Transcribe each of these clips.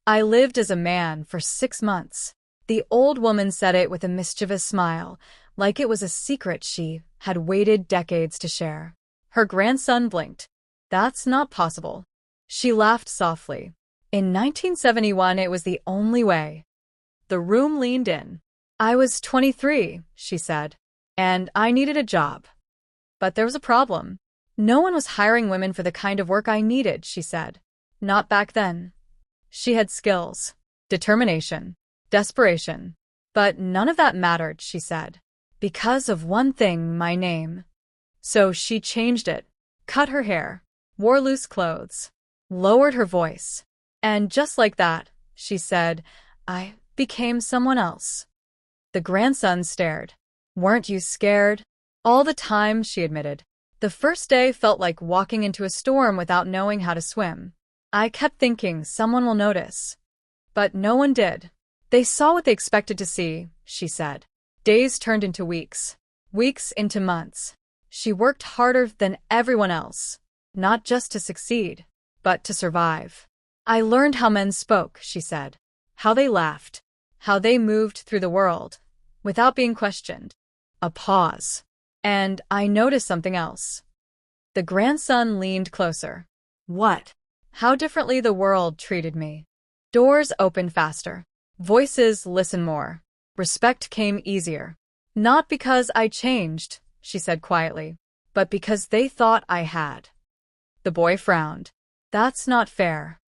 I lived as a man for 6 months. The old woman said it with a mischievous smile, like it was a secret she had waited decades to share. Her grandson blinked. That's not possible. She laughed softly. In 1971, it was the only way. The room leaned in. I was 23, she said, and I needed a job. But there was a problem. No one was hiring women for the kind of work I needed, she said. Not back then. She had skills, determination, desperation. But none of that mattered, she said. Because of one thing, my name. So she changed it, cut her hair, wore loose clothes, lowered her voice. And just like that, she said, I became someone else. The grandson stared. Weren't you scared? All the time, she admitted. The first day felt like walking into a storm without knowing how to swim. I kept thinking someone will notice. But no one did. They saw what they expected to see, she said. Days turned into weeks. Weeks into months. She worked harder than everyone else. Not just to succeed, but to survive. I learned how men spoke, she said. How they laughed. How they moved through the world. Without being questioned. A pause. And I noticed something else. The grandson leaned closer. What? How differently the world treated me. Doors opened faster. Voices listened more. Respect came easier. Not because I changed, she said quietly, but because they thought I had. The boy frowned. That's not fair.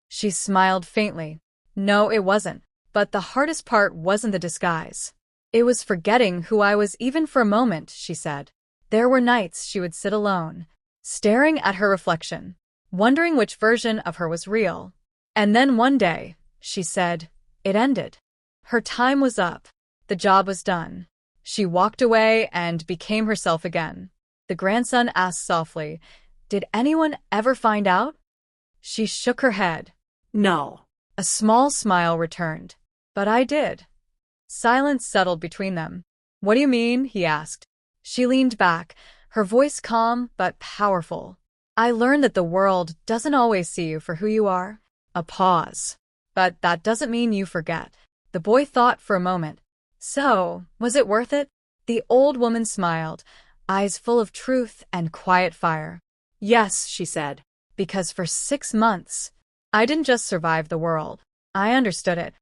She smiled faintly. No, it wasn't. But the hardest part wasn't the disguise. It was forgetting who I was even for a moment, she said. There were nights she would sit alone, staring at her reflection, wondering which version of her was real. And then one day, she said, it ended. Her time was up. The job was done. She walked away and became herself again. The grandson asked softly, Did anyone ever find out? She shook her head. No. A small smile returned. But I did. Silence settled between them. What do you mean? He asked. She leaned back, her voice calm but powerful. I learned that the world doesn't always see you for who you are. A pause. But that doesn't mean you forget. The boy thought for a moment. So, was it worth it? The old woman smiled, eyes full of truth and quiet fire. Yes, she said, because for 6 months, I didn't just survive the world. I understood it.